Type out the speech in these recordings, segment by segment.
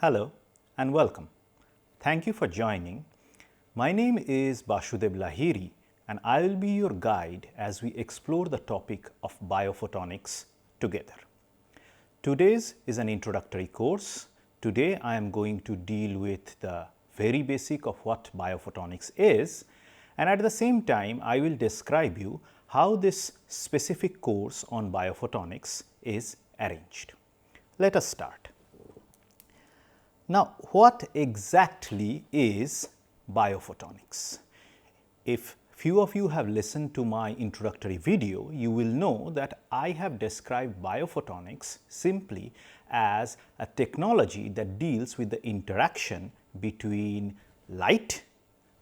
Hello and welcome. Thank you for joining. My name is BASUDEV LAHIRI and I will be your guide as we explore the topic of biophotonics together. Today's is an introductory course. Today I am going to deal with the very basic of what biophotonics is, and at the same time I will describe you how this specific course on biophotonics is arranged. Let us start. Now, what exactly is biophotonics? If few of you have listened to my introductory video, you will know that I have described biophotonics simply as a technology that deals with the interaction between light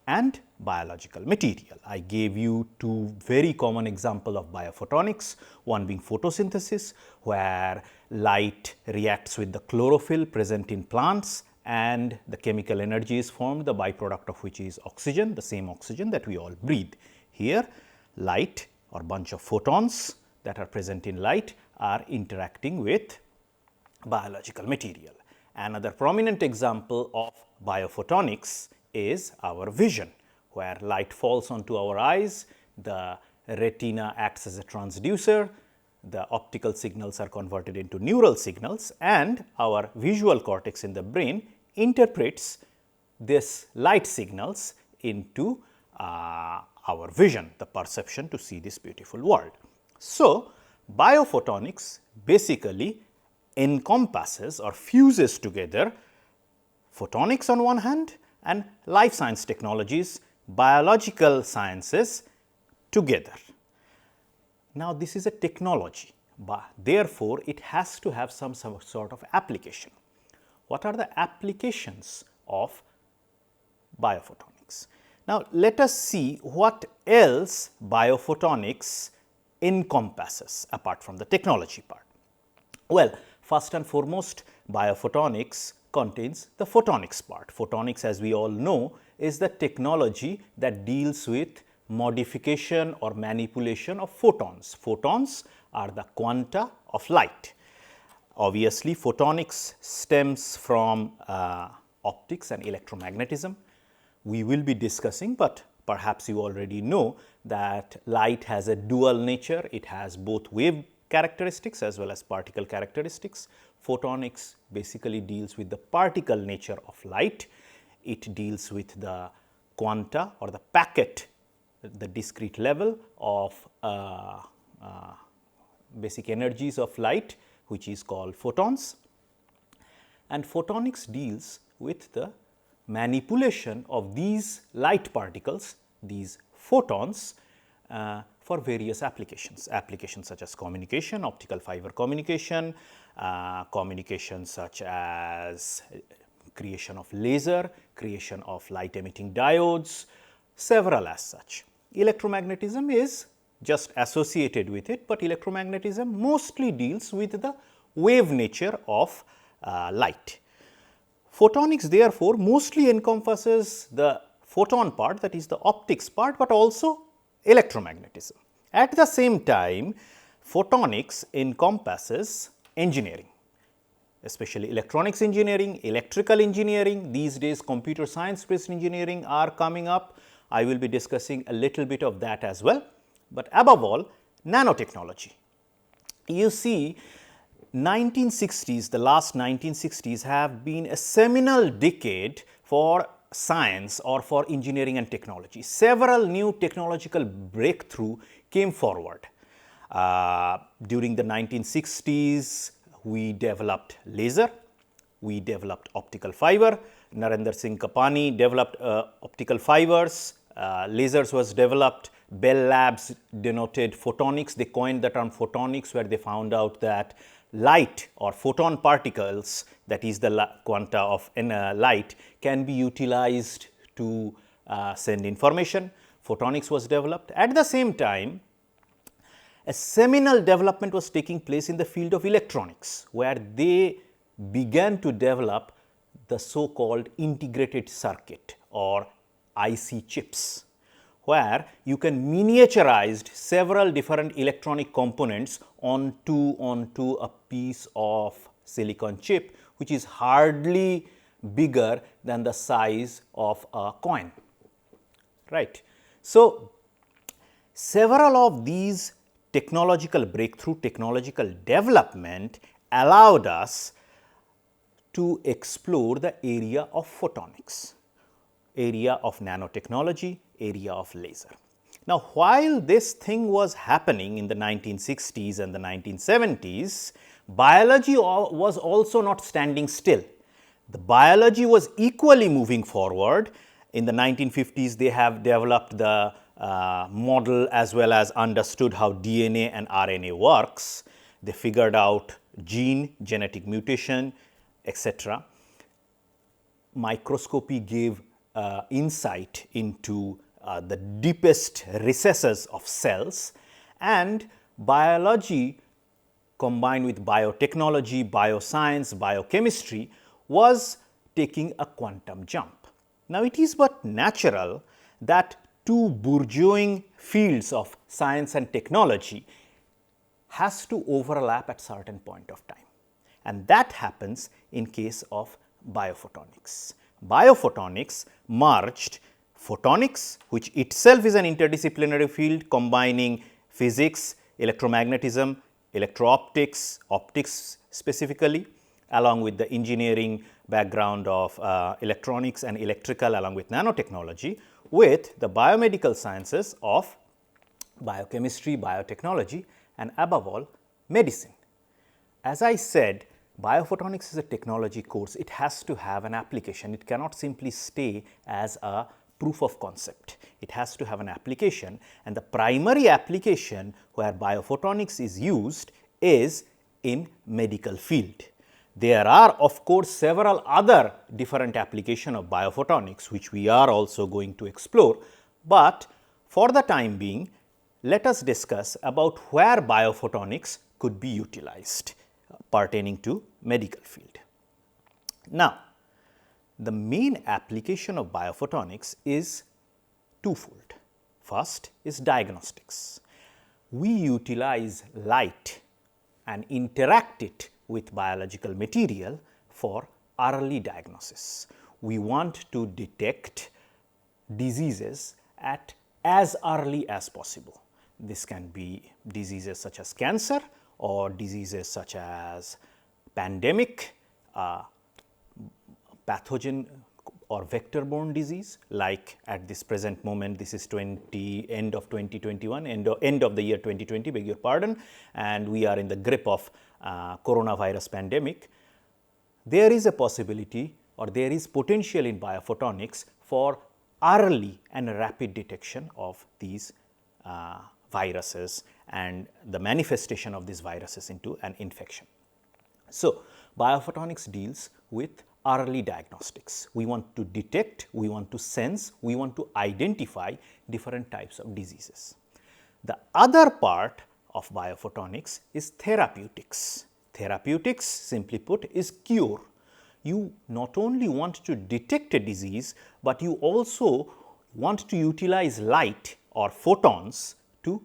and biological material. I gave you two very common examples of biophotonics, one being photosynthesis, where light reacts with the chlorophyll present in plants and the chemical energy is formed, the byproduct of which is oxygen, the same oxygen that we all breathe. Here, light or bunch of photons that are present in light are interacting with biological material. Another prominent example of biophotonics is our vision, where light falls onto our eyes, the retina acts as a transducer, the optical signals are converted into neural signals, and our visual cortex in the brain interprets this light signals into our vision, the perception to see this beautiful world. So, biophotonics basically encompasses or fuses together photonics on one hand and life science technologies, biological sciences together. Now, this is a technology, but therefore, it has to have some sort of application. What are the applications of biophotonics? Now, let us see what else biophotonics encompasses apart from the technology part. Well, first and foremost, biophotonics contains the photonics part. Photonics, as we all know, is the technology that deals with modification or manipulation of photons. Photons are the quanta of light. Obviously, photonics stems from optics and electromagnetism. We will be discussing, but perhaps you already know that light has a dual nature. It has both wave characteristics as well as particle characteristics. Photonics basically deals with the particle nature of light. It deals with the quanta or the packet, the discrete level of basic energies of light, which is called photons. And photonics deals with the manipulation of these light particles, these photons, for various applications. Applications such as communication, optical fiber communication, communication such as creation of laser, creation of light emitting diodes, several as such. Electromagnetism is just associated with it, but electromagnetism mostly deals with the wave nature of light. Photonics therefore mostly encompasses the photon part, that is the optics part, but also electromagnetism. At the same time, photonics encompasses engineering, especially electronics engineering, electrical engineering. These days computer science based engineering are coming up. I will be discussing a little bit of that as well, but above all nanotechnology. You see, 1960s, the last 1960s have been a seminal decade for science or for engineering and technology. Several new technological breakthrough came forward. During the 1960s, we developed laser, we developed optical fiber. Narendra Singh Kapani developed optical fibers, lasers was developed. Bell Labs denoted photonics. They coined the term photonics, where they found out that light or photon particles, that is the quanta of light, can be utilized to send information. Photonics was developed. At the same time, a seminal development was taking place in the field of electronics, where they began to develop the so-called integrated circuit or IC chips, where you can miniaturize several different electronic components onto a piece of silicon chip, which is hardly bigger than the size of a coin, right. So, several of these technological breakthrough, technological development allowed us to explore the area of photonics, area of nanotechnology, area of laser. Now, while this thing was happening in the 1960s and the 1970s, biology was also not standing still. The biology was equally moving forward. In the 1950s, they have developed the model as well as understood how DNA and RNA works. They figured out gene, genetic mutation, etc. Microscopy gave insight into the deepest recesses of cells, and biology combined with biotechnology, bioscience, biochemistry was taking a quantum jump. Now, it is but natural that two burgeoning fields of science and technology has to overlap at certain point of time, and that happens in case of biophotonics. Biophotonics merged photonics, which itself is an interdisciplinary field combining physics, electromagnetism, electro-optics, optics specifically, along with the engineering background of electronics and electrical along with nanotechnology, with the biomedical sciences of biochemistry, biotechnology, and above all medicine. As I said, biophotonics is a technology course. It has to have an application. It cannot simply stay as a proof of concept. It has to have an application, and the primary application where biophotonics is used is in medical field. There are of course several other different applications of biophotonics which we are also going to explore, but for the time being let us discuss about where biophotonics could be utilized pertaining to medical field. Now, the main application of biophotonics is twofold. First is diagnostics. We utilize light and interact it with biological material for early diagnosis. We want to detect diseases at as early as possible. This can be diseases such as cancer or diseases such as pandemic, pathogen or vector-borne disease, like at this present moment, this is end of 2021, end of the year 2020, beg your pardon, and we are in the grip of coronavirus pandemic. There is a possibility or there is potential in biophotonics for early and rapid detection of these viruses and the manifestation of these viruses into an infection. So, biophotonics deals with early diagnostics. We want to detect, we want to sense, we want to identify different types of diseases. The other part of biophotonics is therapeutics. Therapeutics, simply put, is cure. You not only want to detect a disease, but you also want to utilize light or photons to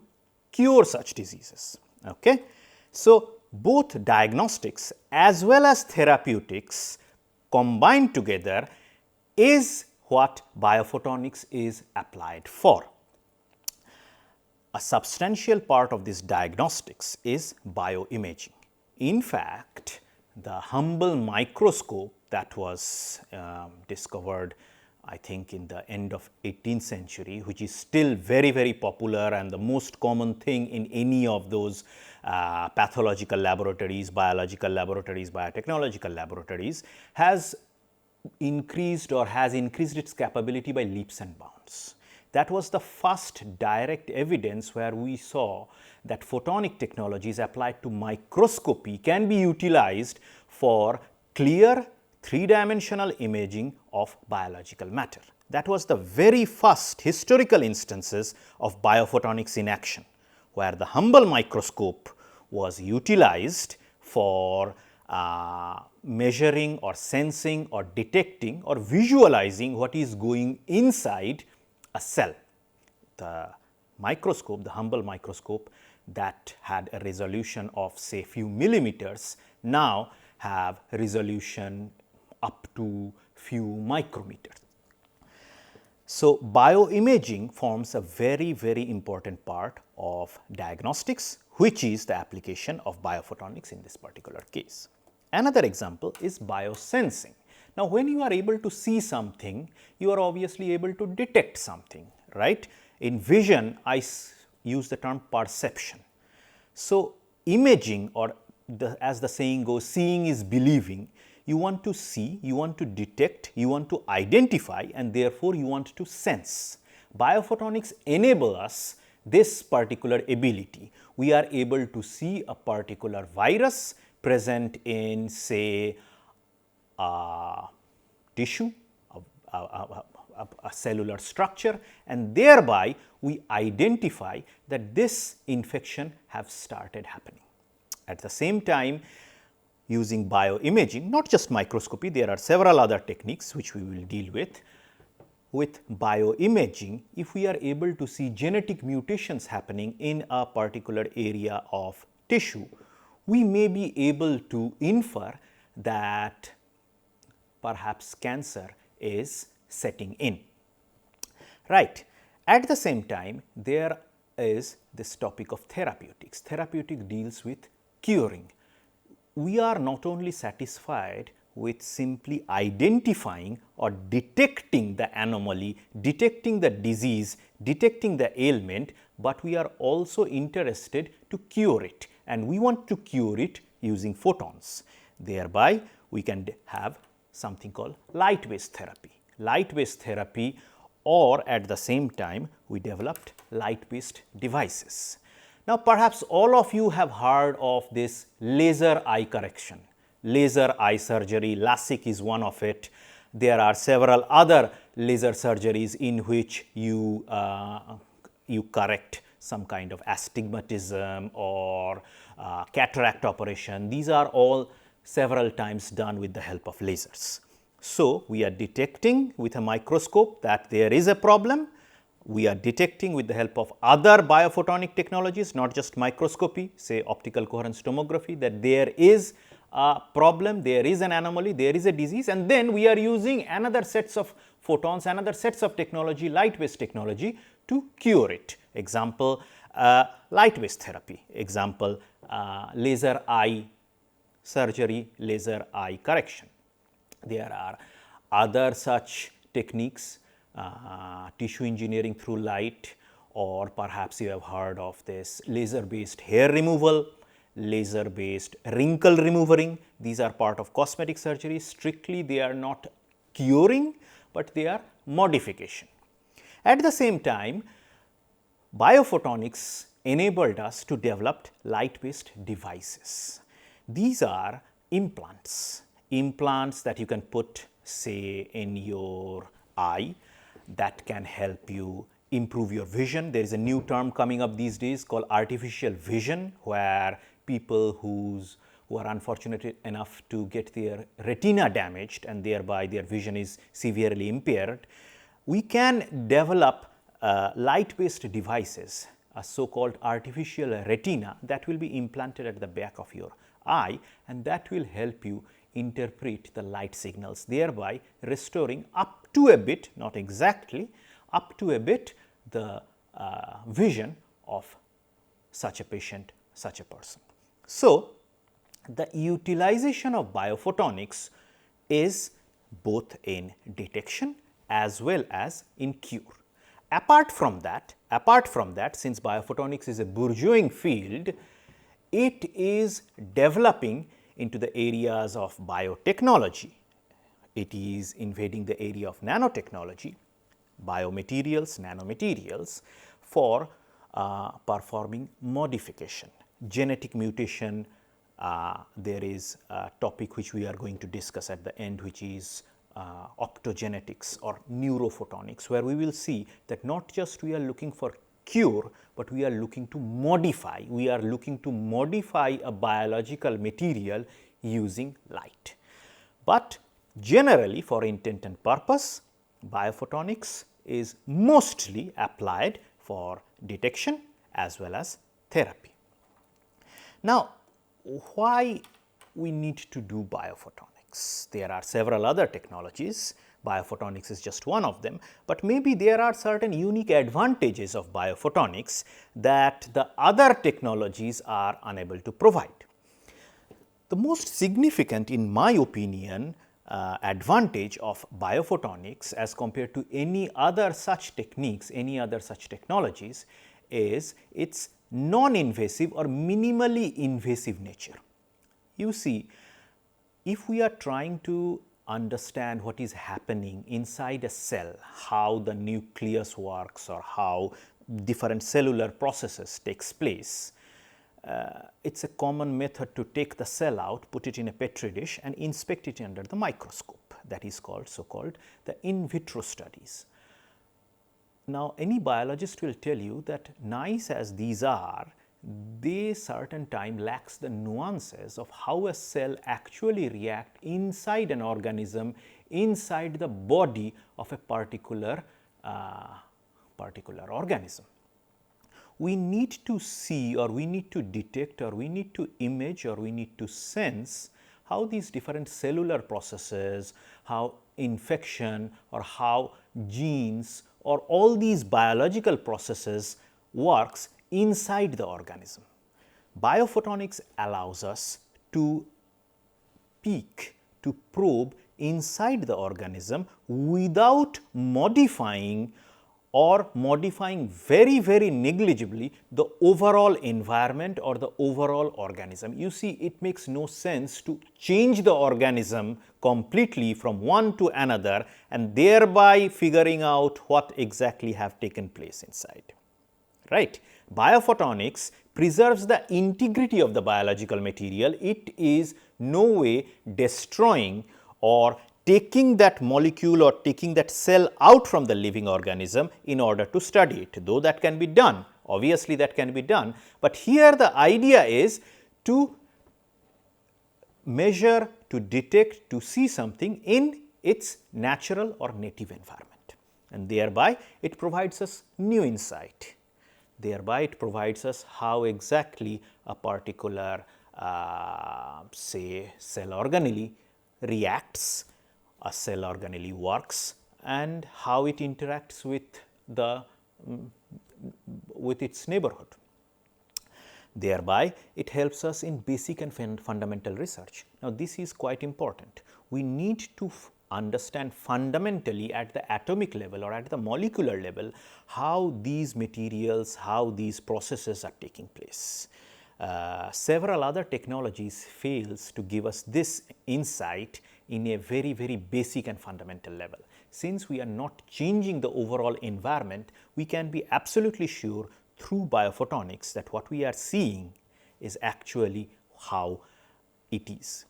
cure such diseases. Okay? So, both diagnostics as well as therapeutics combined together is what biophotonics is applied for. A substantial part of this diagnostics is bioimaging. In fact, the Hubble microscope that was discovered, I think, in the end of 18th century, which is still very popular and the most common thing in any of those pathological laboratories, biological laboratories, biotechnological laboratories, has increased its capability by leaps and bounds. That was the first direct evidence where we saw that photonic technologies applied to microscopy can be utilized for clear three-dimensional imaging of biological matter. That was the very first historical instances of biophotonics in action, where the Hubble microscope was utilized for measuring or sensing or detecting or visualizing what is going inside a cell. The microscope, the Hubble microscope that had a resolution of say few millimeters, now have resolution up to few micrometers. So, bioimaging forms a very, very important part of diagnostics, which is the application of biophotonics in this particular case. Another example is biosensing. Now, when you are able to see something, you are obviously able to detect something, right? In vision, I use the term perception. So, imaging, or as the saying goes, seeing is believing. You want to see, you want to detect, you want to identify, and therefore you want to sense. Biophotonics enable us this particular ability. We are able to see a particular virus present in, say, a tissue, a cellular structure, and thereby we identify that this infection has started happening. At the same time, using bioimaging, not just microscopy, there are several other techniques which we will deal with. With bioimaging, if we are able to see genetic mutations happening in a particular area of tissue, we may be able to infer that perhaps cancer is setting in. Right. At the same time, there is this topic of therapeutics. Therapeutic deals with curing. We are not only satisfied with simply identifying or detecting the anomaly, detecting the disease, detecting the ailment, but we are also interested to cure it, and we want to cure it using photons. Thereby, we can have something called light-based therapy. Light-based therapy, or at the same time, we developed light-based devices. Now, perhaps all of you have heard of this laser eye correction, laser eye surgery. LASIK is one of it. There are several other laser surgeries in which you correct some kind of astigmatism or cataract operation. These are all several times done with the help of lasers. So, we are detecting with a microscope that there is a problem. We are detecting with the help of other biophotonic technologies, not just microscopy, say optical coherence tomography, that there is a problem, there is an anomaly, there is a disease, and then we are using another sets of photons, another sets of technology, light-based technology to cure it. Example, light-based therapy. Example, laser eye surgery, laser eye correction. There are other such techniques, tissue engineering through light, or perhaps you have heard of this laser-based hair removal, laser-based wrinkle removing. These are part of cosmetic surgery. Strictly, they are not curing, but they are modification. At the same time, biophotonics enabled us to develop light-based devices. These are implants that you can put, say, in your eye, that can help you improve your vision. There is a new term coming up these days called artificial vision, where people who are unfortunate enough to get their retina damaged and thereby their vision is severely impaired, we can develop light-based devices, a so-called artificial retina that will be implanted at the back of your eye, and that will help you interpret the light signals, thereby restoring up to a bit, not exactly, up to a bit the vision of such a patient, such a person. So, the utilization of biophotonics is both in detection as well as in cure. Apart from that, since biophotonics is a burgeoning field, it is developing into the areas of biotechnology. It is invading the area of nanotechnology, biomaterials, nanomaterials, for performing modification, genetic mutation. There is a topic which we are going to discuss at the end, which is optogenetics or neurophotonics, where we will see that not just we are looking for cure, but we are looking to modify. We are looking to modify a biological material using light. But generally, for intent and purpose, biophotonics is mostly applied for detection as well as therapy. Now, why we need to do biophotonics? biophotonics. There are several other technologies. Biophotonics is just one of them, but maybe there are certain unique advantages of biophotonics that the other technologies are unable to provide. The most significant, in my opinion, advantage of biophotonics as compared to any other such techniques, any other such technologies is its non-invasive or minimally invasive nature. You see, if we are trying to understand what is happening inside a cell, how the nucleus works or how different cellular processes takes place, it is a common method to take the cell out, put it in a petri dish and inspect it under the microscope. That is called so-called the in vitro studies. Now, any biologist will tell you that nice as these are, they certain time lacks the nuances of how a cell actually reacts inside an organism, inside the body of a particular organism. We need to see, or we need to detect, or we need to image, or we need to sense how these different cellular processes, how infection or how genes or all these biological processes works inside the organism. Biophotonics allows us to peek, to probe inside the organism without modifying or modifying very, very negligibly the overall environment or the overall organism. You see, it makes no sense to change the organism completely from one to another and thereby figuring out what exactly have taken place inside, right? Biophotonics preserves the integrity of the biological material. It is no way destroying or taking that molecule or taking that cell out from the living organism in order to study it, though that can be done. Obviously, that can be done, but here the idea is to measure, to detect, to see something in its natural or native environment, and thereby it provides us new insight. Thereby it provides us how exactly a particular say cell organelle reacts, a cell organelle works, and how it interacts with the with its neighborhood. Thereby it helps us in basic and fundamental research. Now, this is quite important. We need to understand fundamentally at the atomic level or at the molecular level how these materials, how these processes are taking place. Several other technologies fails to give us this insight in a very, very basic and fundamental level. Since we are not changing the overall environment, we can be absolutely sure through biophotonics that what we are seeing is actually how it is.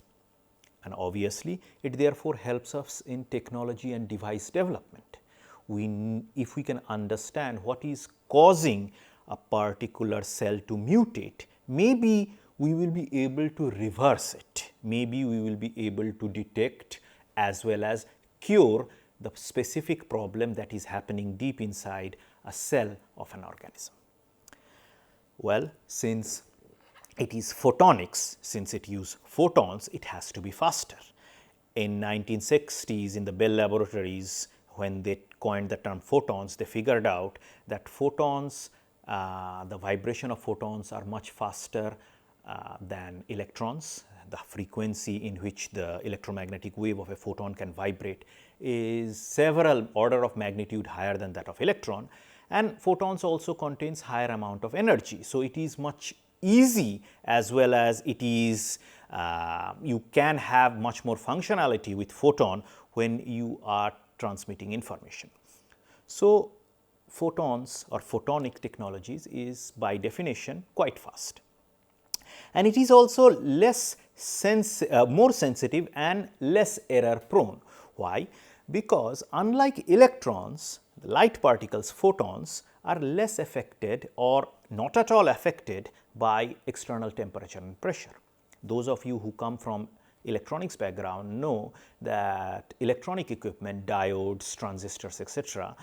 And obviously, it therefore helps us in technology and device development. If we can understand what is causing a particular cell to mutate, maybe we will be able to reverse it. Maybe we will be able to detect as well as cure the specific problem that is happening deep inside a cell of an organism. Well, since it is photonics, since it uses photons, it has to be faster. In 1960s, in the Bell laboratories, when they coined the term photons, they figured out that photons, the vibration of photons are much faster than electrons. The frequency in which the electromagnetic wave of a photon can vibrate is several order of magnitude higher than that of electron, and photons also contains higher amount of energy. So, it is much easy as well as it is you can have much more functionality with photon when you are transmitting information. So, photons or photonic technologies is by definition quite fast, and it is also less more sensitive and less error prone. Why? Because unlike electrons, the light particles, photons, are less affected or not at all affected by external temperature and pressure. Those of you who come from electronics background know that electronic equipment, diodes, transistors, etc.,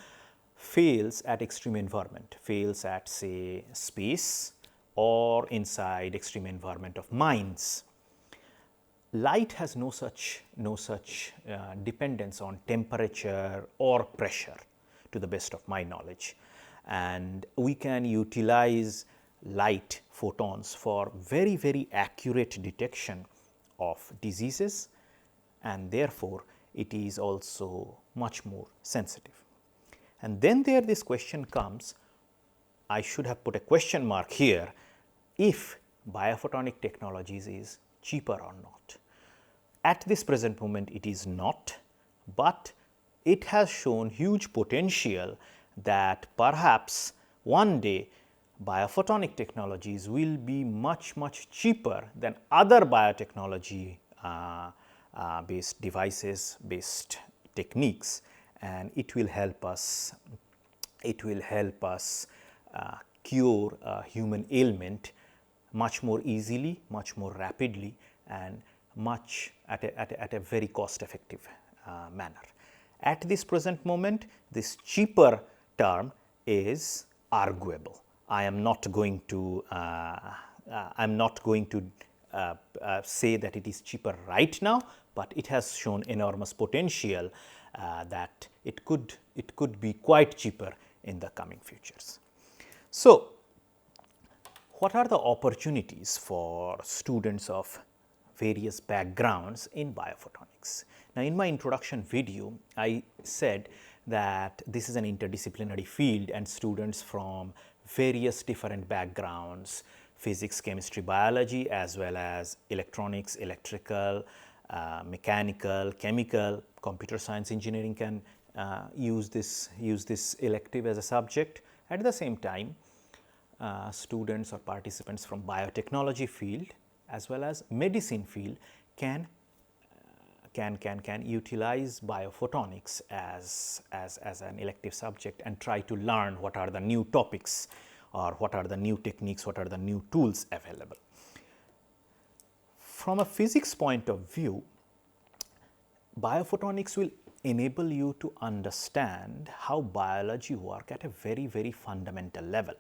fails at extreme environment, fails at say space or inside extreme environment of mines. light has no such dependence on temperature or pressure, to the best of my knowledge, and we can utilize light photons for very accurate detection of diseases, and therefore it is also much more sensitive. And then this question comes, I should have put a question mark here, if biophotonic technologies is cheaper or not. At this present moment it is not, but it has shown huge potential that perhaps one day biophotonic technologies will be much cheaper than other biotechnology based devices, based techniques, and it will help us cure a human ailment much more easily, much more rapidly, and at a very cost effective manner. At this present moment, this cheaper term is arguable. I am not going to say that it is cheaper right now, but it has shown enormous potential that it could be quite cheaper in the coming futures. So, what are the opportunities for students of various backgrounds in biophotonics? Now, in my introduction video, I said that this is an interdisciplinary field and students from various different backgrounds, physics, chemistry, biology, as well as electronics, electrical, mechanical, chemical, computer science, engineering can use this elective as a subject. At the same time, students or participants from biotechnology field as well as medicine field can utilize biophotonics as an elective subject and try to learn what are the new topics or what are the new techniques, what are the new tools available. From a physics point of view, biophotonics will enable you to understand how biology works at a very fundamental level.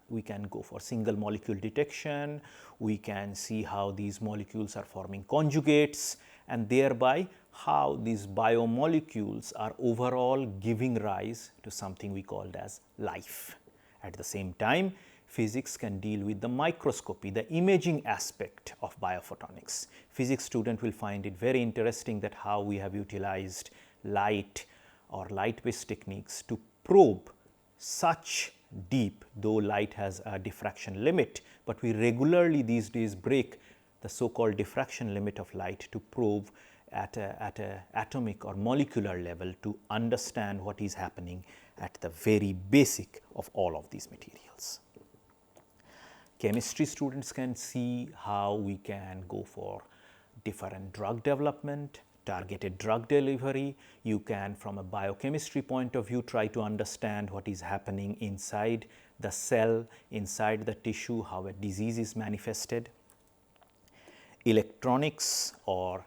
We can go for single molecule detection, we can see how these molecules are forming conjugates, and thereby how these biomolecules are overall giving rise to something we called as life. At the same time, physics can deal with the microscopy, the imaging aspect of biophotonics. Physics student will find it very interesting that how we have utilized light or light-based techniques to probe such deep, though light has a diffraction limit, but we regularly these days break the so-called diffraction limit of light to probe at a atomic or molecular level to understand what is happening at the very basic of all of these materials. Chemistry students can see how we can go for different drug development, targeted drug delivery. You can, from a biochemistry point of view, try to understand what is happening inside the cell, inside the tissue, how a disease is manifested. Electronics or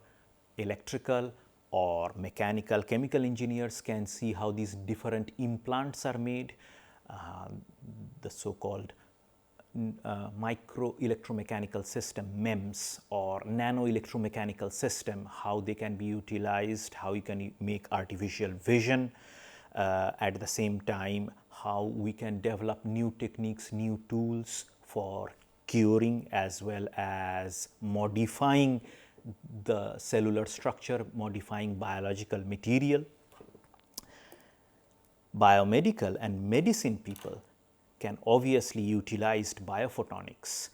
electrical or mechanical, chemical engineers can see how these different implants are made, the so-called micro electromechanical system, MEMS, or nano electromechanical system, how they can be utilized, how you can make artificial vision, at the same time how we can develop new techniques, new tools for curing as well as modifying the cellular structure, modifying biological material. Biomedical and medicine people can obviously utilize biophotonics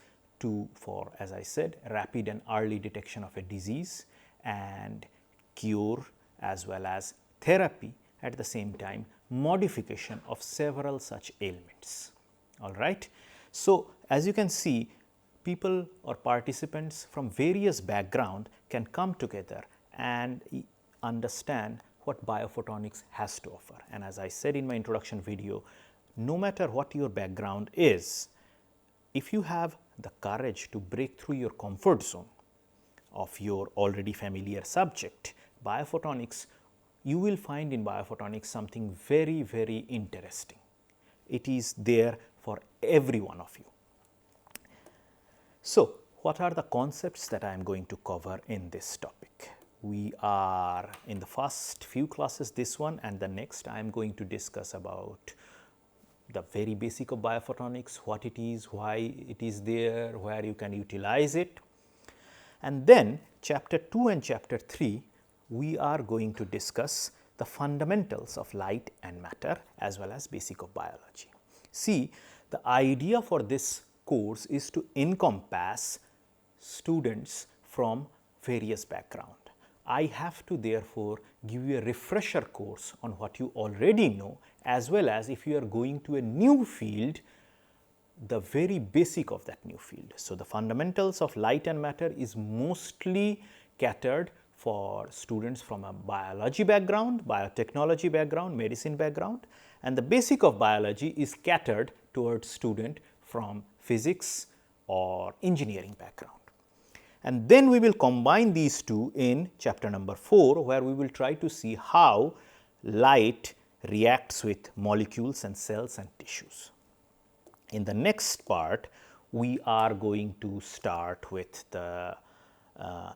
for, as I said, rapid and early detection of a disease and cure as well as therapy, at the same time modification of several such ailments. All right. So, as you can see, people or participants from various backgrounds can come together and understand what biophotonics has to offer. And as I said in my introduction video, no matter what your background is, if you have the courage to break through your comfort zone of your already familiar subject, biophotonics, you will find in biophotonics something very interesting. It is there for every one of you. So, What are the concepts that I am going to cover in this topic? We are in the first few classes, this one and the next, I am going to discuss about the very basic of biophotonics, what it is, why it is there, where you can utilize it. And then chapter 2 and chapter 3, we are going to discuss the fundamentals of light and matter as well as basic of biology. See, the idea for this course is to encompass students from various backgrounds. I have to therefore give you a refresher course on what you already know, as well as if you are going to a new field, the very basic of that new field. So, the fundamentals of light and matter is mostly catered for students from a biology background, biotechnology background, medicine background, and the basic of biology is catered towards student from physics or engineering background. And then we will combine these two in chapter number 4, where we will try to see how light reacts with molecules and cells and tissues. In the next part, we are going to start with the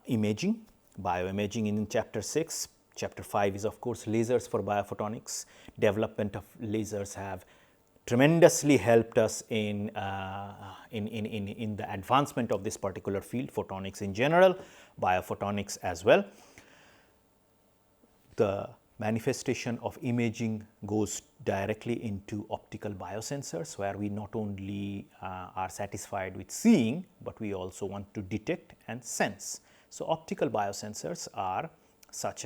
imaging, bioimaging in chapter 6. Chapter 5 is of course lasers for biophotonics. Development of lasers have tremendously helped us in the advancement of this particular field, photonics in general, biophotonics as well. The manifestation of imaging goes directly into optical biosensors, where we not only are satisfied with seeing, but we also want to detect and sense. So, optical biosensors are such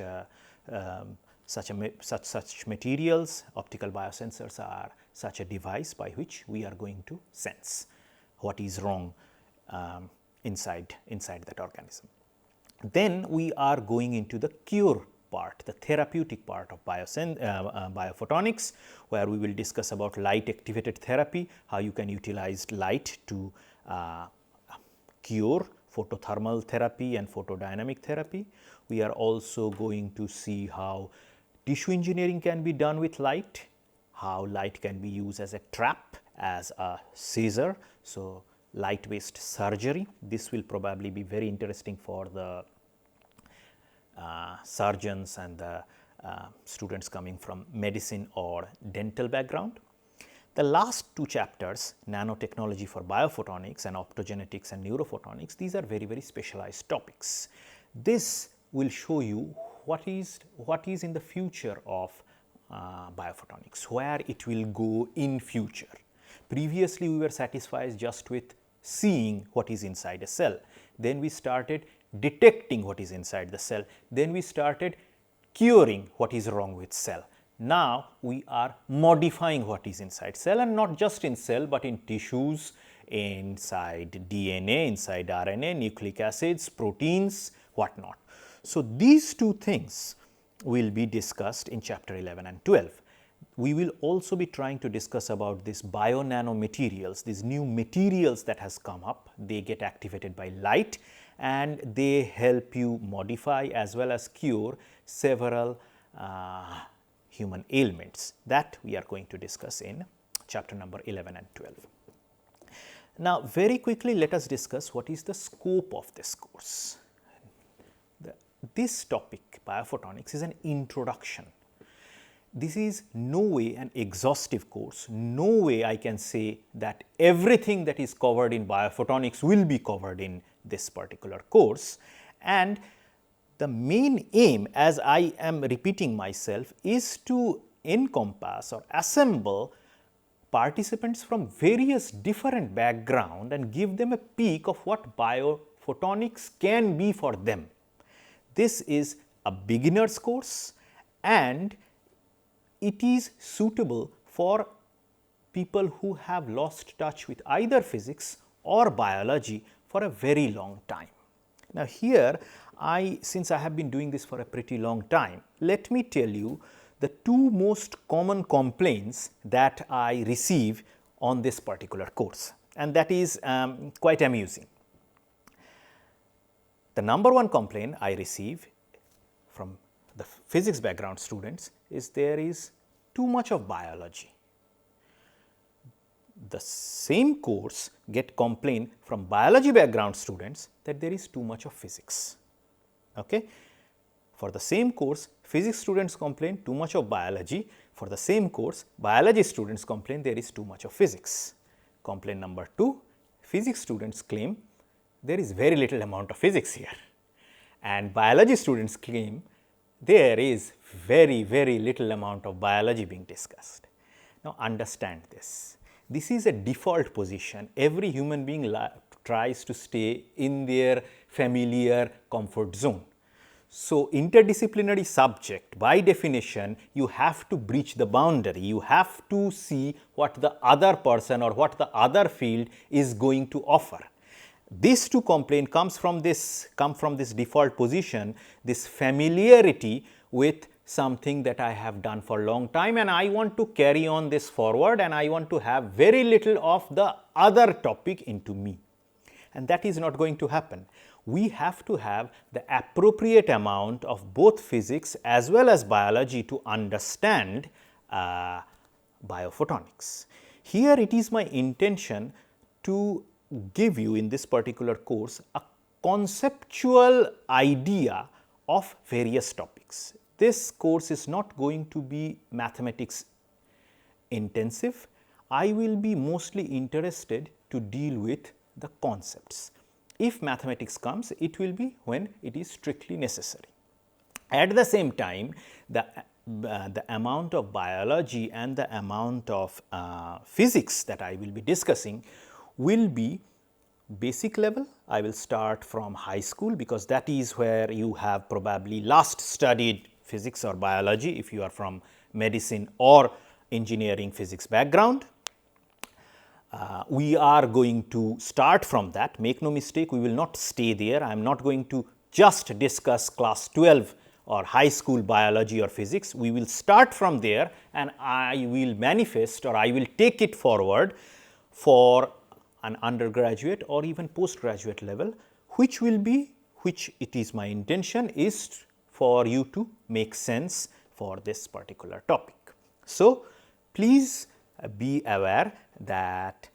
materials. Optical biosensors are such a device by which we are going to sense what is wrong inside that organism. Then we are going into the cure part, the therapeutic part of biophotonics, where we will discuss about light activated therapy, how you can utilize light to cure, photothermal therapy and photodynamic therapy. We are also going to see how tissue engineering can be done with light, how light can be used as a trap, as a scissor. So, light based surgery, this will probably be very interesting for the surgeons and the students coming from medicine or dental background. The last two chapters, nanotechnology for biophotonics and optogenetics and neurophotonics, these are very, very specialized topics. This will show you what is in the future of biophotonics, where it will go in future. Previously, we were satisfied just with seeing what is inside a cell. Then we started detecting what is inside the cell. Then we started curing what is wrong with cell. Now, we are modifying what is inside cell, and not just in cell, but in tissues, inside DNA, inside RNA, nucleic acids, proteins, whatnot. So, these two things will be discussed in chapter 11 and 12. We will also be trying to discuss about this bio-nano materials, these new materials that has come up. They get activated by light and they help you modify as well as cure several human ailments that we are going to discuss in chapter number 11 and 12. Now, very quickly let us discuss what is the scope of this course. This topic, biophotonics, is an introduction. This is no way an exhaustive course. No way I can say that everything that is covered in biophotonics will be covered in this particular course. And the main aim, as I am repeating myself, is to encompass or assemble participants from various different backgrounds and give them a peek of what biophotonics can be for them. This is a beginner's course and it is suitable for people who have lost touch with either physics or biology for a very long time. Now, here since I have been doing this for a pretty long time, let me tell you the two most common complaints that I receive on this particular course, and that is quite amusing. The number one complaint I receive from the physics background students is there is too much of biology. the same course get complaint from biology background students that there is too much of physics. Okay? For the same course, physics students complain too much of biology. For the same course, biology students complain there is too much of physics. Complaint number 2, physics students claim there is very little amount of physics here, and biology students claim there is very little amount of biology being discussed. Now understand this. This is a default position. Every human being tries to stay in their familiar comfort zone. So interdisciplinary subject, by definition, you have to breach the boundary. You have to see what the other person or what the other field is going to offer. These two complaints come from this default position, this familiarity with something that I have done for a long time, and I want to carry on this forward, and I want to have very little of the other topic into me. And that is not going to happen. We have to have the appropriate amount of both physics as well as biology to understand biophotonics. Here it is my intention to give you in this particular course a conceptual idea of various topics. This course is not going to be mathematics intensive. I will be mostly interested to deal with the concepts. If mathematics comes, it will be when it is strictly necessary. At the same time, the amount of biology and the amount of physics that I will be discussing will be basic level. I will start from high school because that is where you have probably last studied physics or biology if you are from medicine or engineering physics background. We are going to start from that. Make no mistake, we will not stay there. I am not going to just discuss class 12 or high school biology or physics. We will start from there, and I will manifest or I will take it forward for an undergraduate or even postgraduate level, which it is my intention is for you to make sense for this particular topic. So please be aware that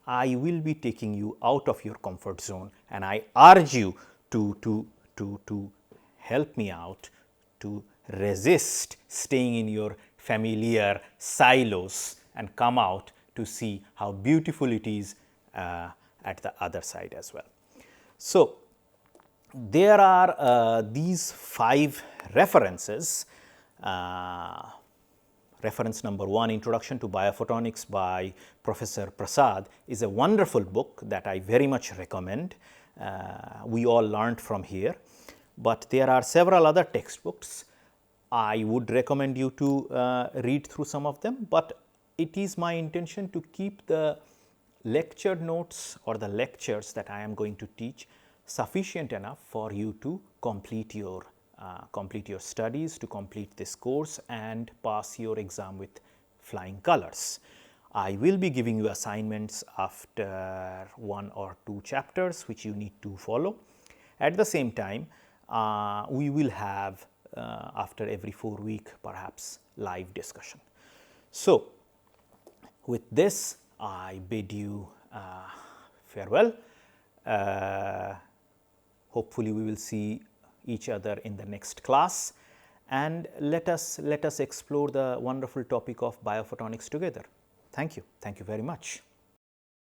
I will be taking you out of your comfort zone, and I urge you to help me out to resist staying in your familiar silos and come out to see how beautiful it is at the other side as well. So there are these 5 references. Reference number 1, Introduction to Biophotonics by Professor Prasad, is a wonderful book that I very much recommend. We all learned from here, but there are several other textbooks. I would recommend you to read through some of them, but it is my intention to keep the lecture notes or the lectures that I am going to teach sufficient enough for you to complete your studies, to complete this course and pass your exam with flying colors. I will be giving you assignments after 1 or 2 chapters which you need to follow. At the same time, we will have after every 4 weeks perhaps live discussion. So with this, I bid you farewell. Hopefully we will see each other in the next class, and let us explore the wonderful topic of biophotonics together. Thank you very much.